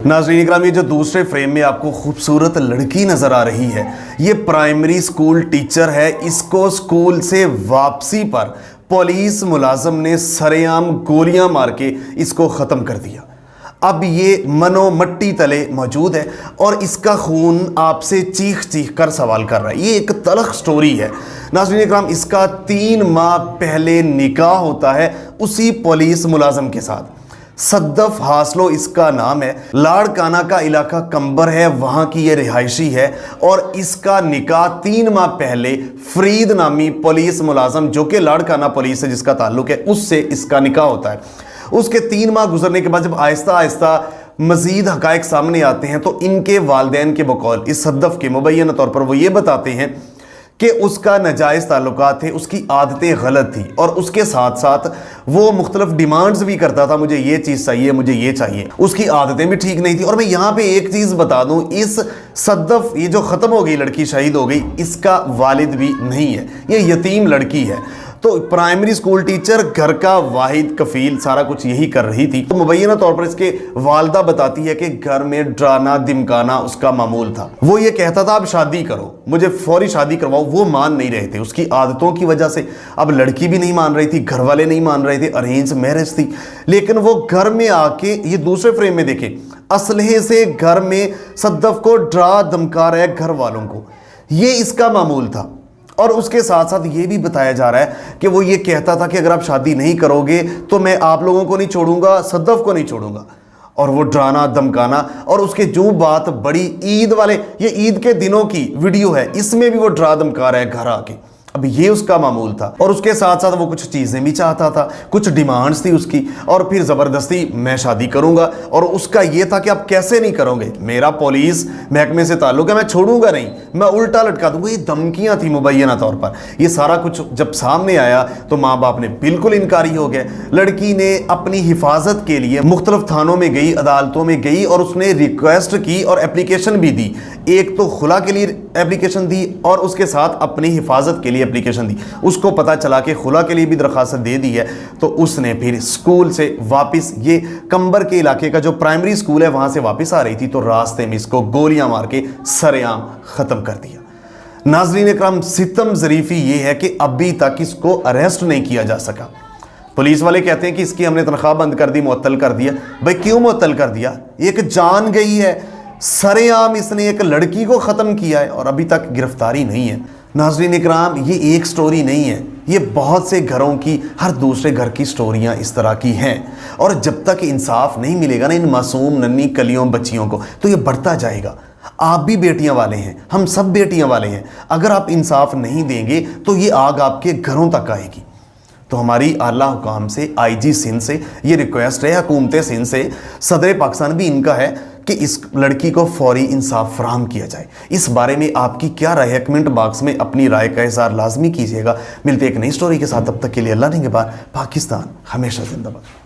नाज़रीन इकराम, ये जो दूसरे फ्रेम में आपको खूबसूरत लड़की नज़र आ रही है, ये प्राइमरी स्कूल टीचर है। इसको स्कूल से वापसी पर पुलिस मुलाजम ने सरेआम गोलियां मार के इसको ख़त्म कर दिया। अब ये मनो मट्टी तले मौजूद है और इसका खून आपसे चीख चीख कर सवाल कर रहा है। ये एक तलख स्टोरी है नाज़रीन इकराम। इसका 3 माह पहले निकाह होता है उसी पुलिस मुलाजम के साथ। सद्दफ हासलो इसका नाम है। लाड़काना का इलाका कंबर है, वहाँ की ये रिहायशी है और इसका निकाह 3 माह पहले फरीद नामी पुलिस मुलाजम, जो कि लाड़काना पुलिस से जिसका ताल्लुक है, उससे इसका निकाह होता है। उसके 3 माह गुजरने के बाद जब आहिस्ता आहिस्ता मज़ीद हक़ाइक़ सामने आते हैं तो इनके वालिदैन के बकौल इस सद्दफ के मुबैना तौर पर वो ये बताते हैं कि उसका नाजायज़ ताल्लुकात थे, उसकी आदतें गलत थी और उसके साथ साथ वो मुख्तलिफ डिमांड्स भी करता था, मुझे ये चीज़ चाहिए, मुझे ये चाहिए। उसकी आदतें भी ठीक नहीं थी। और मैं यहाँ पे एक चीज़ बता दूँ, इस सद्दफ, ये जो ख़त्म हो गई लड़की, शहीद हो गई, इसका वालिद भी नहीं है, ये यतीम लड़की है। तो प्राइमरी स्कूल टीचर, घर का वाहिद कफील, सारा कुछ यही कर रही थी। तो मुबैना तौर पर इसके वालदा बताती है कि घर में डराना धमकाना उसका मामूल था। वो ये कहता था अब शादी करो, मुझे फौरी शादी करवाओ। वो मान नहीं रहे थे उसकी आदतों की वजह से। अब लड़की भी नहीं मान रही थी, घर वाले नहीं मान रहे थे, अरेंज मैरिज थी। लेकिन वो घर में आके, ये दूसरे फ्रेम में देखें, असलहे से घर में सद्दफ को डरा धमका रहा है, घर वालों को। ये इसका मामूल था। और उसके साथ साथ ये भी बताया जा रहा है कि वो ये कहता था कि अगर आप शादी नहीं करोगे तो मैं आप लोगों को नहीं छोड़ूंगा, सद्दफ को नहीं छोड़ूंगा। और वो डराना धमकाना, और उसके जो बात बड़ी ईद वाले, ये ईद के दिनों की वीडियो है, इसमें भी वो डरा धमका रहा है घर आके। अब ये उसका मामूल था। और उसके साथ साथ वो कुछ चीज़ें भी चाहता था, कुछ डिमांड्स थी उसकी, और फिर ज़बरदस्ती मैं शादी करूंगा। और उसका ये था कि आप कैसे नहीं करोगे, मेरा पुलिस महकमे से ताल्लुक है, मैं छोड़ूंगा नहीं, मैं उल्टा लटका दूंगा। ये धमकियां थी मुबैना तौर पर। ये सारा कुछ जब सामने आया तो माँ बाप ने बिल्कुल इनकारी हो गए। लड़की ने अपनी हिफाजत के लिए मुख्तलिफ थानों में गई, अदालतों में गई और उसने रिक्वेस्ट की और एप्लीकेशन भी दी। एक तो खुला के लिए एप्लीकेशन दी और उसके साथ अपनी हिफाजत के लिए एप्लीकेशन दी। उसको पता चला कि खुला के लिए भी दरखास्त दे दी है, तो उसने फिर स्कूल से वापस, ये कंबर के इलाके का जो प्राइमरी स्कूल है वहां से वापस आ रही थी, तो रास्ते में इसको गोलियां मार के सरेआम ख़त्म कर दिया। नाज़रीन इकराम, सितम ज़रीफ़ी ये है कि अभी तक इसको अरेस्ट नहीं किया जा सका। पुलिस वाले कहते हैं कि इसकी हमने तनख्वाह बंद कर दी, मुअत्तल कर दिया। भाई क्यों मुअत्तल कर दिया? एक जान गई है, सरेआम इसने एक लड़की को ख़त्म किया है और अभी तक गिरफ्तारी नहीं है। नाज़रीन इकराम, ये एक स्टोरी नहीं है, ये बहुत से घरों की, हर दूसरे घर की स्टोरियां इस तरह की हैं। और जब तक इंसाफ नहीं मिलेगा ना इन मासूम नन्ही कलियों बच्चियों को, तो ये बढ़ता जाएगा। आप भी बेटियां वाले हैं, हम सब बेटियां वाले हैं। अगर आप इंसाफ नहीं देंगे तो ये आग आपके घरों तक आएगी। तो हमारी आला हुकाम से, IG सिंध से ये रिक्वेस्ट है, हुकूमत सिंध से, सदर पाकिस्तान भी इनका है कि इस लड़की को फौरी इंसाफ फराहम किया जाए। इस बारे में आपकी क्या राय है? कमेंट बॉक्स में अपनी राय का इज़हार लाजमी कीजिएगा। मिलते एक नई स्टोरी के साथ, तब तक के लिए अल्लाह निगहबान। पाकिस्तान हमेशा जिंदाबाद।